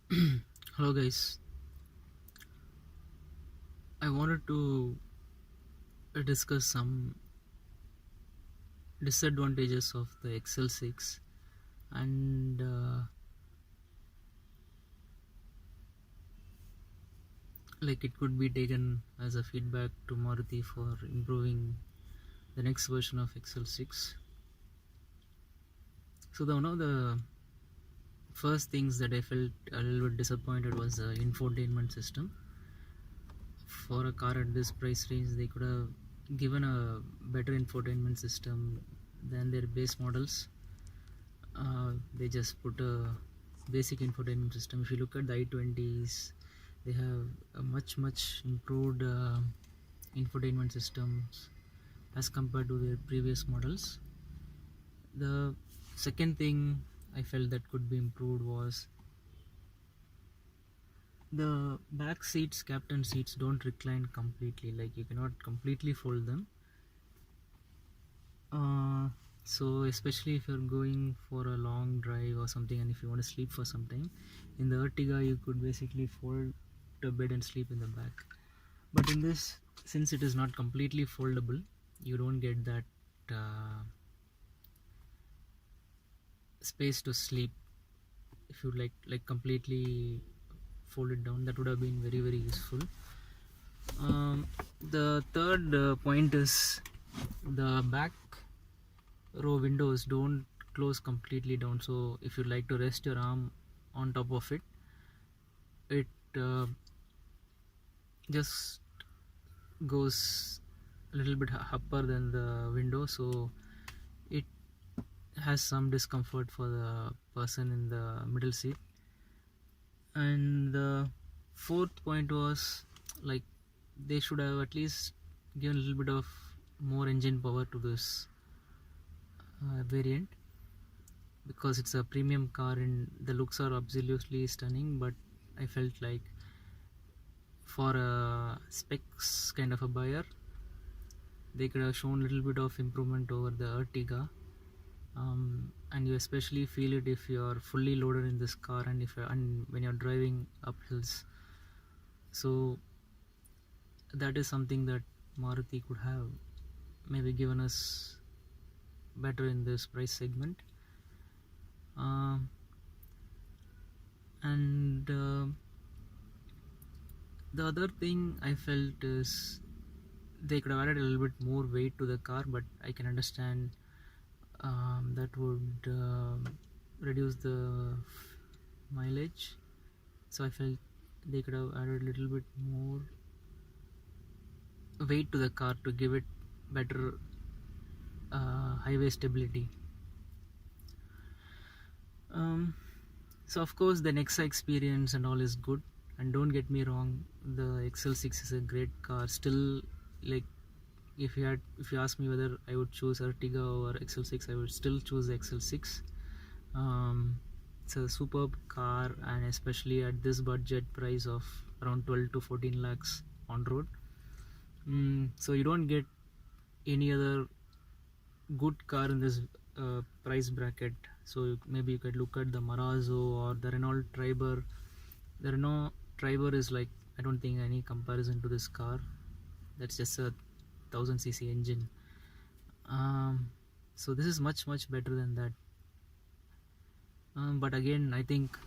Hello guys, I wanted to discuss some disadvantages of the XL6 and like it could be taken as a feedback to Maruti for improving the next version of XL6. So one of the first things that I felt a little bit disappointed was the infotainment system. For a car at this price range, they could have given a better infotainment system than their base models. They just put a basic infotainment system. If you look at the i20s, they have a much improved infotainment systems as compared to their previous models. The second thing I felt that could be improved was the back seats, captain seats don't recline completely, like you cannot completely fold them. So especially if you're going for a long drive or something, and if you want to sleep for some time, in the Ertiga you could basically fold the bed and sleep in the back. But in this, since it is not completely foldable, you don't get that space to sleep. If you like completely fold it down, that would have been very useful. The third point is the back row windows don't close completely down, so if you like to rest your arm on top of it, it just goes a little bit upper than the window, so it has some discomfort for the person in the middle seat. And the fourth point was, like, they should have at least given a little bit of more engine power to this variant, because it's a premium car and the looks are absolutely stunning, but I felt like for a specs kind of a buyer, they could have shown a little bit of improvement over the Ertiga. And you especially feel it if you are fully loaded in this car and when you're driving up hills. So that is something that Maruti could have maybe given us better in this price segment. And the other thing I felt is they could have added a little bit more weight to the car, but I can understand that would reduce the mileage. So I felt they could have added a little bit more weight to the car to give it better highway stability. So of course the Nexa experience and all is good, and don't get me wrong, the XL6 is a great car still. Like, if you ask me whether I would choose Ertiga or XL6, I would still choose the XL6. It's a superb car, and especially at this budget price of around 12 to 14 lakhs on road. So you don't get any other good car in this price bracket. So maybe you could look at the Marazzo or the Renault Triber. The Renault Triber is like, I don't think any comparison to this car. That's just a 1000cc engine. So this is much better than that. But again, I think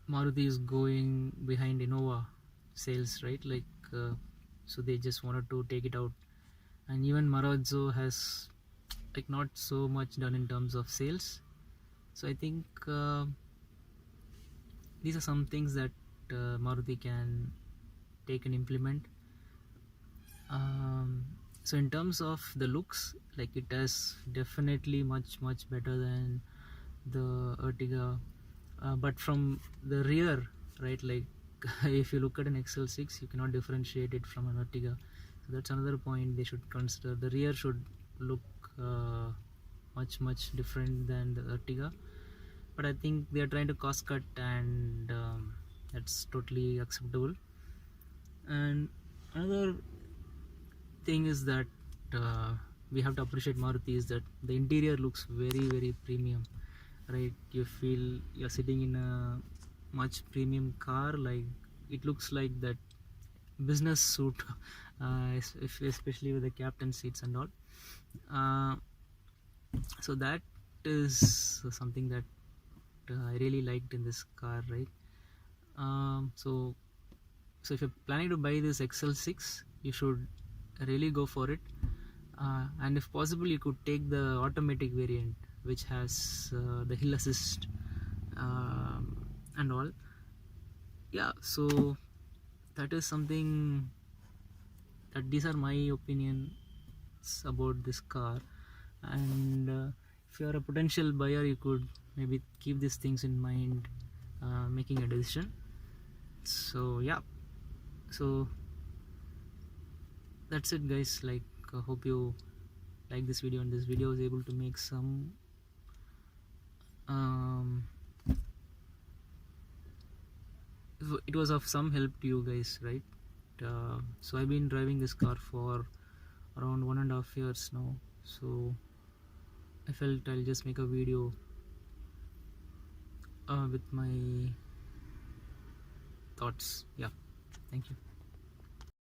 Maruti is going behind Innova sales, right? Like, so they just wanted to take it out. And even Marazzo has like not so much done in terms of sales. So I think these are some things that Maruti can take and implement. So in terms of the looks, like, it has definitely much better than the Ertiga, but from the rear, right, like if you look at an XL6, you cannot differentiate it from an Ertiga. So that's another point they should consider. The rear should look much different than the Ertiga, but I think they are trying to cost cut, and that's totally acceptable. And another thing is that we have to appreciate Maruti is that the interior looks very premium. right? You feel you're sitting in a much premium car, like it looks like that business suit, especially with the captain seats and all. uh, so that is something that I really liked in this car, right? So if you're planning to buy this XL6, you should really go for it. And if possible, you could take the automatic variant, which has the hill assist and all. Yeah, so that is something that these are my opinions about this car. And if you are a potential buyer, you could maybe keep these things in mind, making a decision. So yeah, so that's it, guys. Like, hope you like this video, and this video is able to make some um, it was of some help to you guys, right? So I've been driving this car for around 1.5 years now, so I felt I'll just make a video with my thoughts. Yeah, thank you.